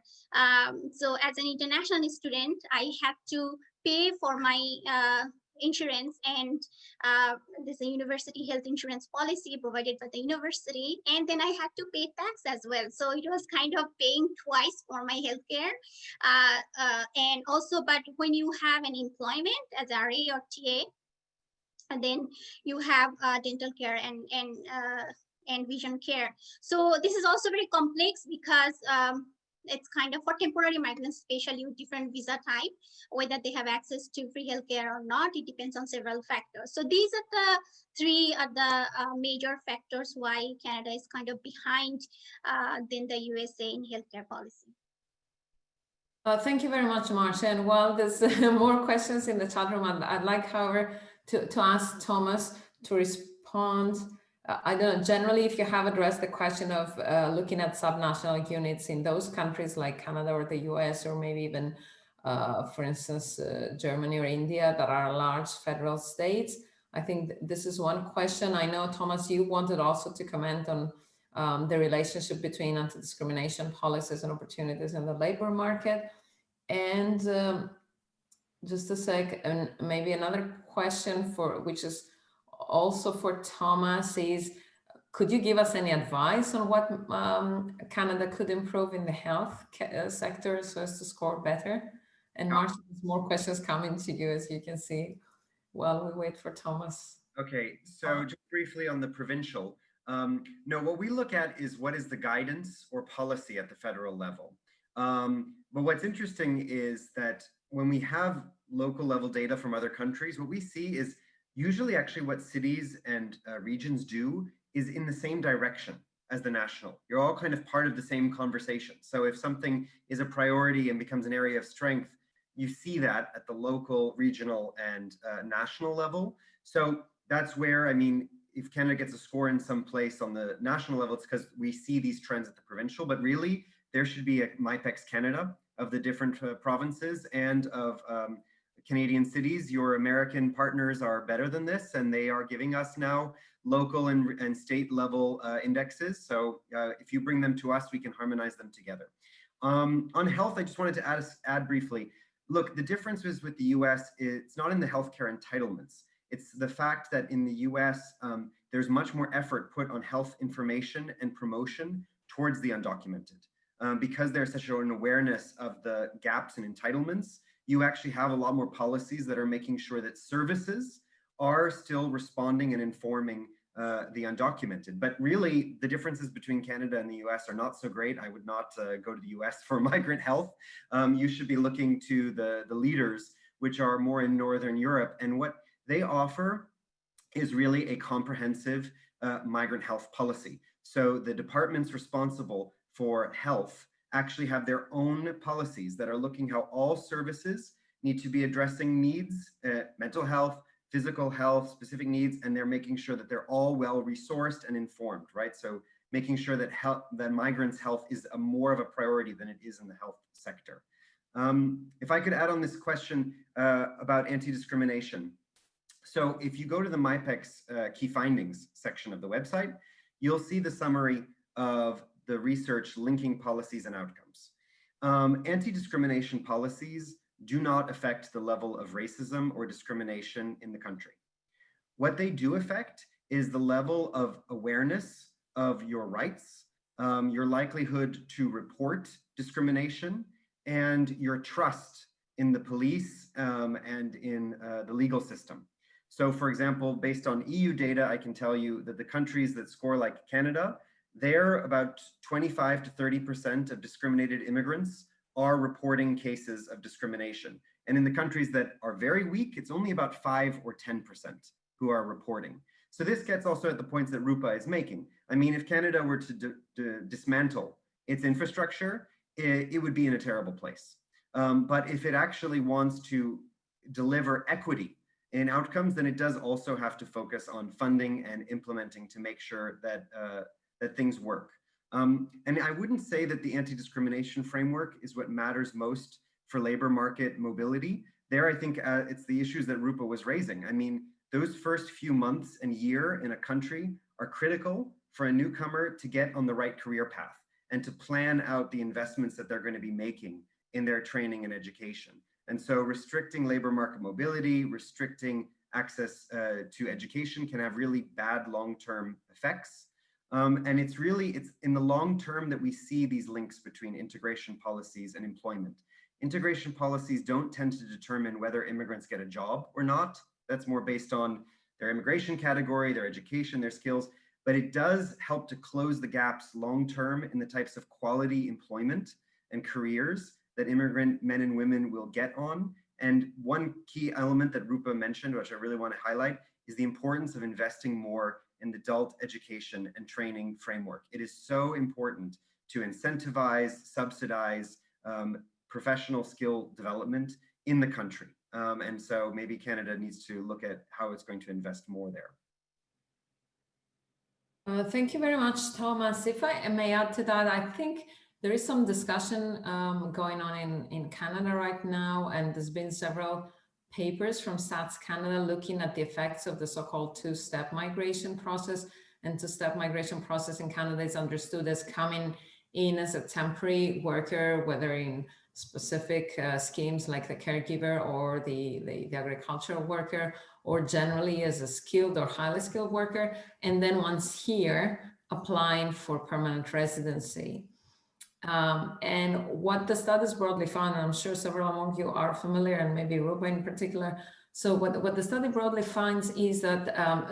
So as an international student, I have to pay for my insurance, and there's a university health insurance policy provided by the university, and then I had to pay tax as well. So it was kind of paying twice for my healthcare. And also, but when you have an employment as RA or TA, and then you have dental care and vision care. So this is also very complex because it's kind of for temporary migrants, especially with different visa type, whether they have access to free healthcare or not, it depends on several factors. So these are the three of the major factors why Canada is kind of behind than the USA in healthcare policy. Thank you very much, Marshia. And while there's more questions in the chat room, I'd like, however, to ask Thomas to respond. I don't know, generally, if you have addressed the question of looking at subnational units in those countries like Canada or the US, or maybe even, for instance, Germany or India, that are large federal states. I think this is one question. I know, Thomas, you wanted also to comment on the relationship between anti-discrimination policies and opportunities in the labor market. And just a sec, and maybe another question which is also for Thomas is, could you give us any advice on what Canada could improve in the health sector so as to score better? And Marshia, there's more questions coming to you, as you can see, while we wait for Thomas. Okay, so just briefly on the provincial, No, what we look at is what is the guidance or policy at the federal level. But what's interesting is that when we have local level data from other countries, what we see is usually actually what cities and regions do is in the same direction as the national. You're all kind of part of the same conversation. So if something is a priority and becomes an area of strength, you see that at the local, regional, and national level. So that's where, I mean, if Canada gets a score in some place on the national level, it's because we see these trends at the provincial, but really there should be a MIPEX Canada of the different provinces and of Canadian cities. Your American partners are better than this, and they are giving us now local and state level indexes. So if you bring them to us, we can harmonize them together. On health, I just wanted to add briefly, look, the difference is with the US, it's not in the healthcare entitlements. It's the fact that in the US, there's much more effort put on health information and promotion towards the undocumented. Because there's such an awareness of the gaps in entitlements, you actually have a lot more policies that are making sure that services are still responding and informing the undocumented. But really, the differences between Canada and the US are not so great. I would not go to the US for migrant health. You should be looking to the leaders, which are more in Northern Europe. And what they offer is really a comprehensive migrant health policy. So the departments responsible for health actually have their own policies that are looking how all services need to be addressing needs, mental health, physical health, specific needs, and they're making sure that they're all well resourced and informed, right? So making sure that that migrants' health is more of a priority than it is in the health sector. If I could add on this question about anti-discrimination. So if you go to the MIPEX key findings section of the website, you'll see the summary of the research linking policies and outcomes. Anti-discrimination policies do not affect the level of racism or discrimination in the country. What they do affect is the level of awareness of your rights, your likelihood to report discrimination, and your trust in the police and in the legal system. So for example, based on EU data, I can tell you that the countries that score like Canada, there about 25 to 30% of discriminated immigrants are reporting cases of discrimination. And in the countries that are very weak, it's only about 5 or 10% who are reporting. So this gets also at the points that Rupa is making. I mean, if Canada were to dismantle its infrastructure, it would be in a terrible place. But if it actually wants to deliver equity in outcomes, then it does also have to focus on funding and implementing to make sure that that things work. And I wouldn't say that the anti-discrimination framework is what matters most for labor market mobility. There, I think it's the issues that Rupa was raising. I mean, those first few months and year in a country are critical for a newcomer to get on the right career path and to plan out the investments that they're going to be making in their training and education. And so restricting labor market mobility, restricting access to education can have really bad long-term effects. And it's in the long term that we see these links between integration policies and employment. Integration policies don't tend to determine whether immigrants get a job or not. That's more based on their immigration category, their education, their skills, but it does help to close the gaps long term in the types of quality employment and careers that immigrant men and women will get on. And one key element that Rupa mentioned, which I really want to highlight, is the importance of investing more in the adult education and training framework. It is so important to incentivize, subsidize professional skill development in the country. And so maybe Canada needs to look at how it's going to invest more there. Thank you very much, Thomas. If I may add to that, I think there is some discussion going on in Canada right now, and there's been several papers from Stats Canada looking at the effects of the so-called two-step migration process. And two-step migration process in Canada is understood as coming in as a temporary worker, whether in specific schemes like the caregiver or the agricultural worker, or generally as a skilled or highly skilled worker. And then once here, applying for permanent residency. And what the studies broadly found, and I'm sure several among you are familiar, and maybe Rupa in particular, So what the study broadly finds is that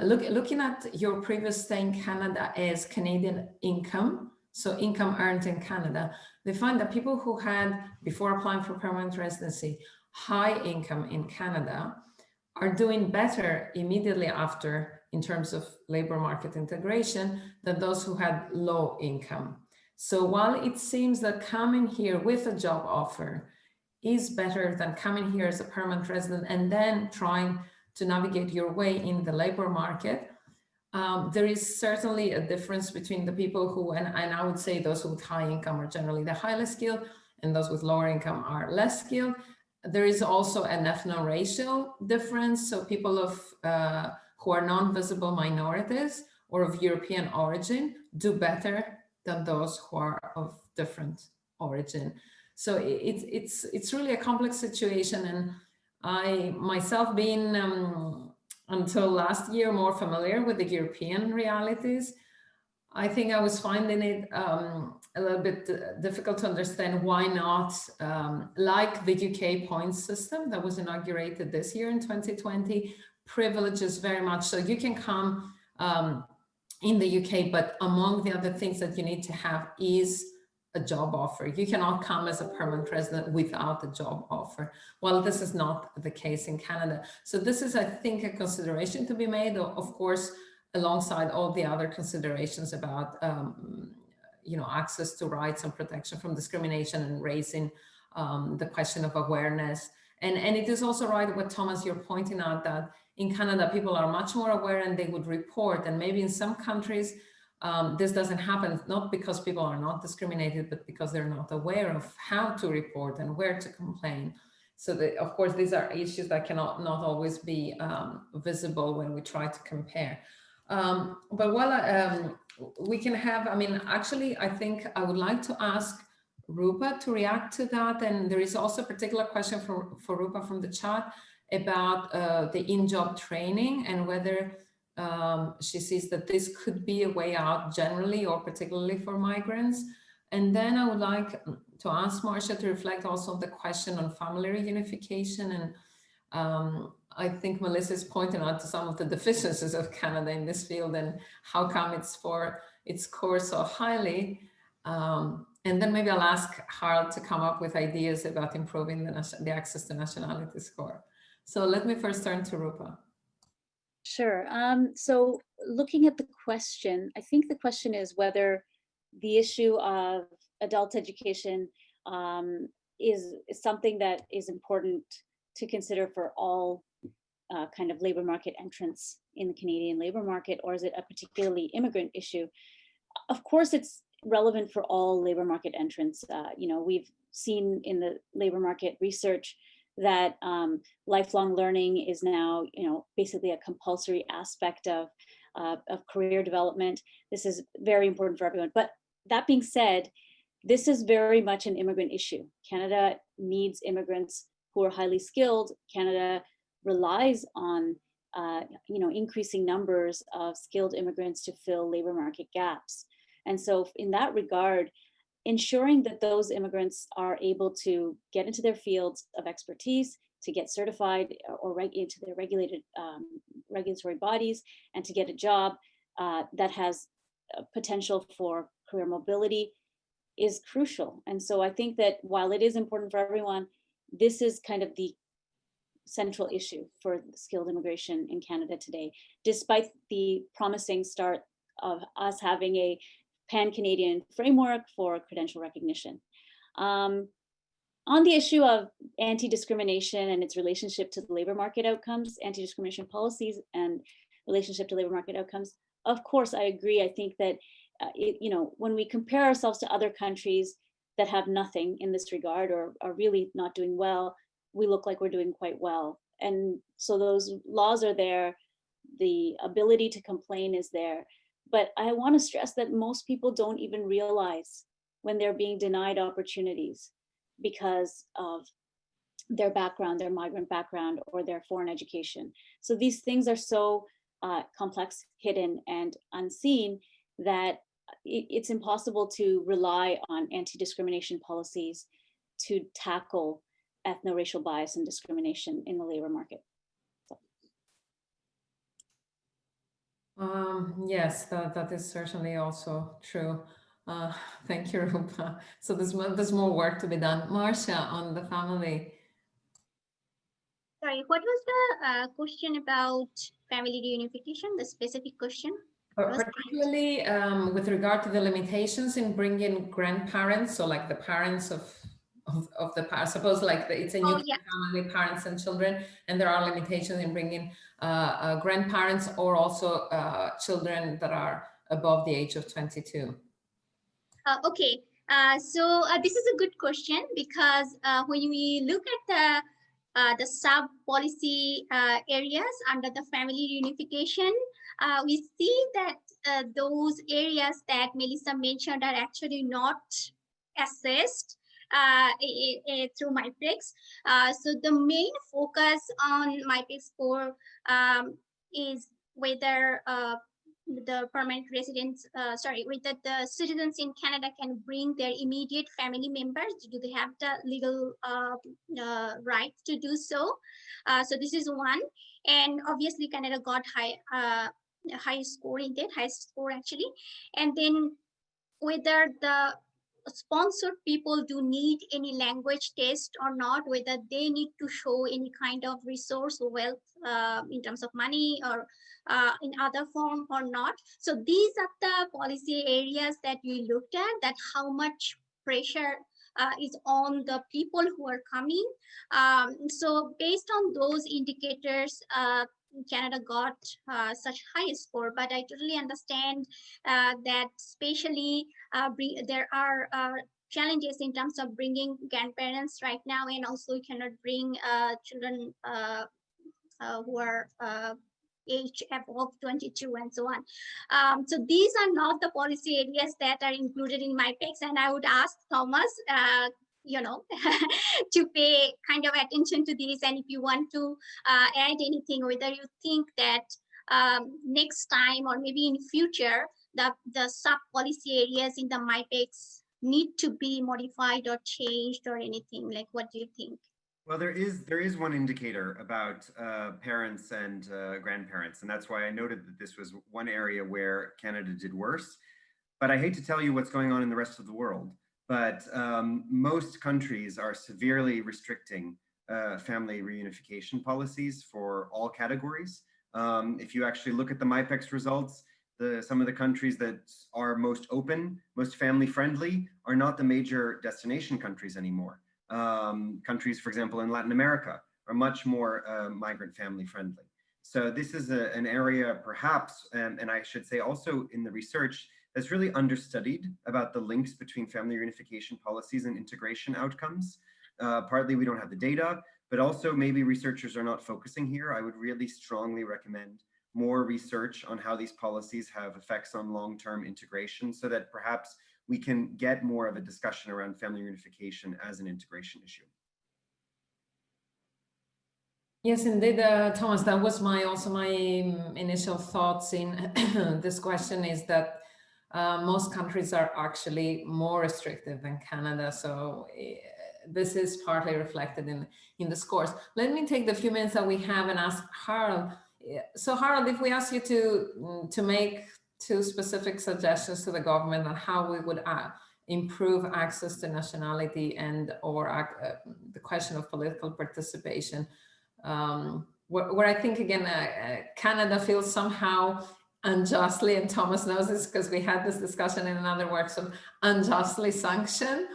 looking at your previous stay in Canada as Canadian income, so income earned in Canada, they find that people who had, before applying for permanent residency, high income in Canada are doing better immediately after in terms of labor market integration than those who had low income. So while it seems that coming here with a job offer is better than coming here as a permanent resident and then trying to navigate your way in the labor market, there is certainly a difference between the people who, and I would say those with high income are generally the highly skilled, and those with lower income are less skilled. There is also an ethno-racial difference. So people of who are non-visible minorities or of European origin do better than those who are of different origin. So it's really a complex situation, and I myself being until last year more familiar with the European realities, I think I was finding it a little bit difficult to understand why not, like the UK points system that was inaugurated this year in 2020, privileges very much. So you can come in the UK, but among the other things that you need to have is a job offer. You cannot come as a permanent resident without a job offer. Well, this is not the case in Canada. So this is, I think, a consideration to be made, of course, alongside all the other considerations about access to rights and protection from discrimination and raising the question of awareness. And it is also right what Thomas, you're pointing out, that in Canada, people are much more aware and they would report. And maybe in some countries, this doesn't happen, not because people are not discriminated, but because they're not aware of how to report and where to complain. So of course, these are issues that cannot not always be visible when we try to compare. But while we can have, actually, I think I would like to ask Rupa to react to that. And there is also a particular question for Rupa from the chat about the in-job training and whether she sees that this could be a way out generally or particularly for migrants. And then I would like to ask Marshia to reflect also on the question on family reunification. And I think Melissa is pointing out to some of the deficiencies of Canada in this field and how come it's for its score so highly. And then maybe I'll ask Harald to come up with ideas about improving the access to nationality score. So let me first turn to Rupa. Sure. So looking at the question, I think the question is whether the issue of adult education is something that is important to consider for all kind of labor market entrants in the Canadian labor market, or is it a particularly immigrant issue? Of course, it's relevant for all labor market entrants. We've seen in the labor market research that lifelong learning is now, basically a compulsory aspect of career development. This is very important for everyone. But that being said, this is very much an immigrant issue. Canada needs immigrants who are highly skilled. Canada relies on, increasing numbers of skilled immigrants to fill labor market gaps. And so in that regard, ensuring that those immigrants are able to get into their fields of expertise, to get certified or into their regulated regulatory bodies, and to get a job that has potential for career mobility is crucial. And so I think that while it is important for everyone, this is kind of the central issue for skilled immigration in Canada today, despite the promising start of us having a pan-Canadian framework for credential recognition. On the issue of anti-discrimination and its relationship to the labor market outcomes, anti-discrimination policies and relationship to labor market outcomes, of course, I agree. I think that, when we compare ourselves to other countries that have nothing in this regard or are really not doing well, we look like we're doing quite well. And so those laws are there, the ability to complain is there. But I want to stress that most people don't even realize when they're being denied opportunities because of their background, their migrant background, or their foreign education. So these things are so complex, hidden, and unseen that it's impossible to rely on anti-discrimination policies to tackle ethno-racial bias and discrimination in the labor market. Yes, that is certainly also true. Thank you, Rupa. So there's more work to be done. Marshia, on the family. Sorry, what was the question about family reunification, the specific question? Particularly with regard to the limitations in bringing grandparents, so like the parents of the past. Suppose like it's a new family, parents and children, and there are limitations in bringing grandparents or also children that are above the age of 22. Okay, so this is a good question, because when we look at the sub-policy areas under the family reunification, we see that those areas that Melissa mentioned are actually not assessed through MIPEX. So the main focus on MIPEX score is whether the permanent residents, whether the citizens in Canada can bring their immediate family members. Do they have the legal right to do so? So this is one. And obviously Canada got high score in that, highest score actually. And then whether the sponsored people do need any language test or not, whether they need to show any kind of resource or wealth in terms of money or in other form or not. So these are the policy areas that we looked at, that how much pressure is on the people who are coming. So based on those indicators, Canada got such high score, but I totally understand that especially there are challenges in terms of bringing grandparents right now, and also you cannot bring children who are age above 22 and so on. So these are not the policy areas that are included in MIPEX, and I would ask Thomas, you know, to pay kind of attention to these, and if you want to add anything, whether you think that next time or maybe in future the sub policy areas in the MIPEX need to be modified or changed or anything, like what do you think? Well, there is one indicator about parents and grandparents, and that's why I noted that this was one area where Canada did worse. But I hate to tell you what's going on in the rest of the world, but most countries are severely restricting family reunification policies for all categories. If you actually look at the MIPEX results, some of the countries that are most open, most family friendly, are not the major destination countries anymore. Countries, for example, in Latin America are much more migrant family friendly. So this is an area perhaps, and I should say also in the research, that's really understudied about the links between family reunification policies and integration outcomes. Partly we don't have the data, but also maybe researchers are not focusing here. I would really strongly recommend more research on how these policies have effects on long-term integration, so that perhaps we can get more of a discussion around family reunification as an integration issue. Yes, indeed, Thomas, that was also my initial thoughts in this question, is that most countries are actually more restrictive than Canada. So this is partly reflected in the scores. Let me take the few minutes that we have and ask Harald. So Harald, if we ask you to make 2 specific suggestions to the government on how we would improve access to nationality and or the question of political participation, where I think again Canada feels somehow unjustly, and Thomas knows this because we had this discussion in another workshop, unjustly sanctioned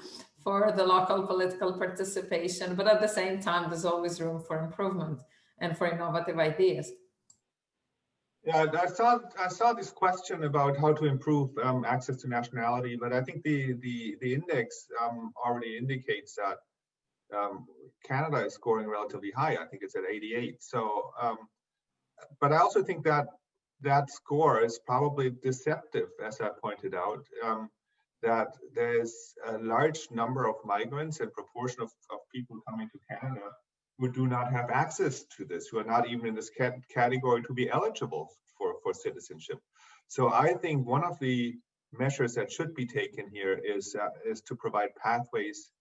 for the local political participation, but at the same time there's always room for improvement and for innovative ideas. Yeah, I saw this question about how to improve access to nationality, but I think the index already indicates that Canada is scoring relatively high. I think it's at 88. So, but I also think that that score is probably deceptive, as I pointed out, that there's a large number of migrants and proportion of people coming to Canada who do not have access to this, who are not even in this category to be eligible for citizenship. So I think one of the measures that should be taken here is to provide pathways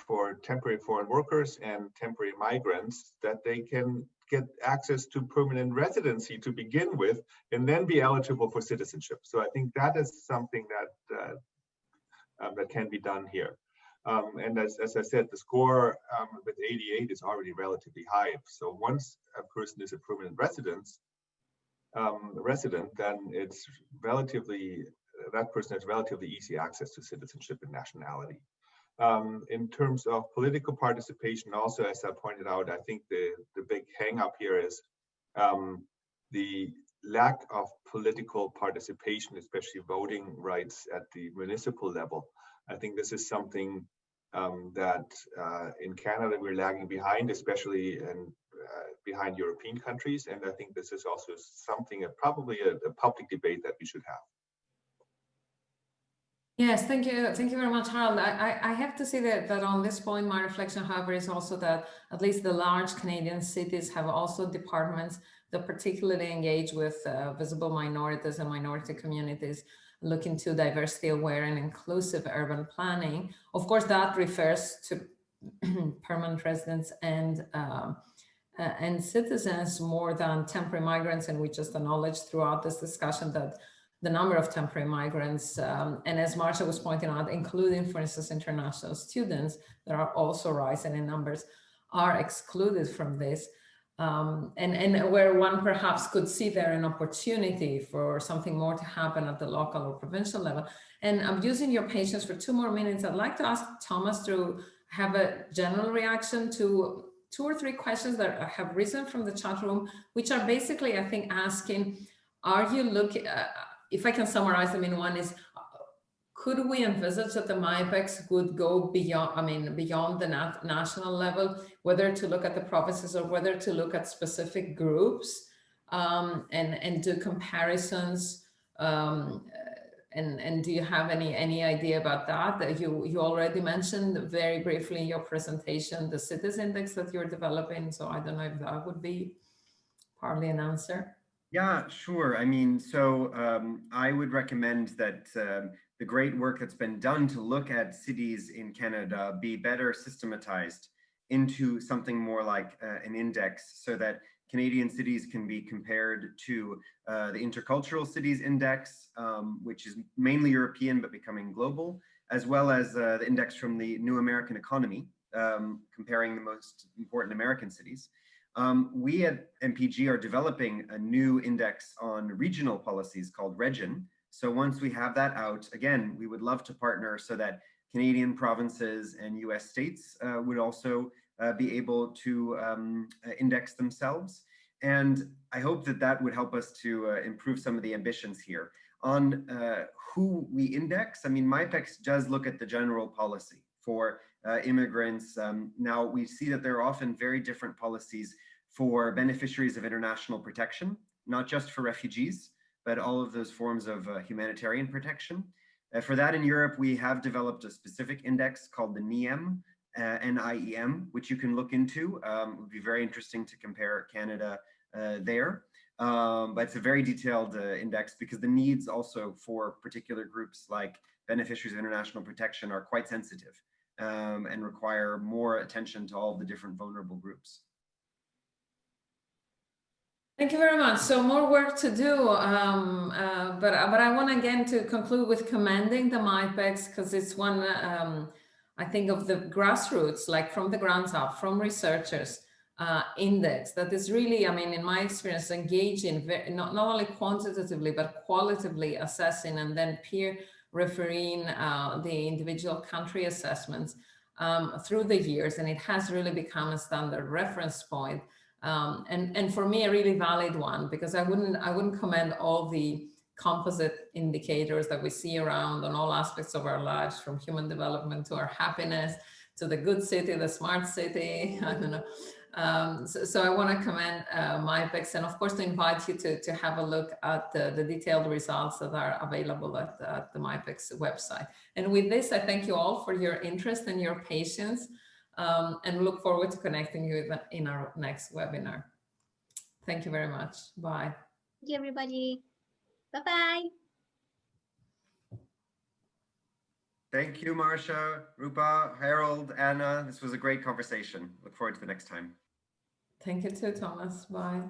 for temporary foreign workers and temporary migrants, that they can get access to permanent residency to begin with, and then be eligible for citizenship. So I think that is something that that can be done here. And as I said, the score with 88 is already relatively high. So once a person is a permanent resident, then it's relatively, that person has relatively easy access to citizenship and nationality. In terms of political participation, also, as I pointed out, I think the big hang up here is the lack of political participation, especially voting rights at the municipal level. I think this is something that in Canada we're lagging behind, especially behind European countries. And I think this is also something, probably a public debate that we should have. Yes, thank you. Thank you very much, Harald. I have to say that on this point, my reflection, however, is also that at least the large Canadian cities have also departments that particularly engage with visible minorities and minority communities, looking to diversity aware and inclusive urban planning. Of course, that refers to permanent residents and citizens more than temporary migrants. And we just acknowledged throughout this discussion that the number of temporary migrants, and as Marshia was pointing out, including, for instance, international students that are also rising in numbers, are excluded from this. And where one perhaps could see there an opportunity for something more to happen at the local or provincial level. And I'm using your patience for 2 more minutes. I'd like to ask Thomas to have a general reaction to 2 or 3 questions that have risen from the chat room, which are basically, I think, asking, are you looking, if I can summarize them in one, is could we envisage that the MIPEX would go beyond, beyond the national level, whether to look at the provinces or whether to look at specific groups and do comparisons? And do you have any idea about that? You already mentioned very briefly in your presentation the cities index that you're developing. So I don't know if that would be partly an answer. Yeah, sure. I mean, so I would recommend that the great work that's been done to look at cities in Canada be better systematized into something more like an index, so that Canadian cities can be compared to the Intercultural Cities Index, which is mainly European but becoming global, as well as the index from the New American Economy, comparing the most important American cities. We at MPG are developing a new index on regional policies called Region. So once we have that out, again, we would love to partner so that Canadian provinces and US states would also be able to index themselves. And I hope that that would help us to improve some of the ambitions here. On who we index, I mean, MIPEX does look at the general policy for immigrants. Now we see that there are often very different policies for beneficiaries of international protection, not just for refugees, but all of those forms of humanitarian protection. For that in Europe, we have developed a specific index called the NIEM, NIEM, which you can look into. It would be very interesting to compare Canada there. But it's a very detailed index because the needs also for particular groups like beneficiaries of international protection are quite sensitive and require more attention to all the different vulnerable groups. Thank you very much. So more work to do, but I want again to conclude with commending the MIPEX, because it's one, I think, of the grassroots, like from the ground up, from researchers, index that is really, I mean, in my experience, engaging not only quantitatively, but qualitatively assessing and then peer refereeing the individual country assessments through the years. And it has really become a standard reference point. And for me, a really valid one, because I wouldn't commend all the composite indicators that we see around on all aspects of our lives, from human development to our happiness, to the good city, the smart city, I don't know. So I want to commend MIPEX, and of course to invite you to have a look at the detailed results that are available at the MIPEX website. And with this, I thank you all for your interest and your patience, and look forward to connecting you in our next webinar. Thank you very much. Bye. Thank you, everybody. Bye-bye. Thank you, Marshia, Rupa, Harald, Anna. This was a great conversation. Look forward to the next time. Thank you too, Thomas. Bye.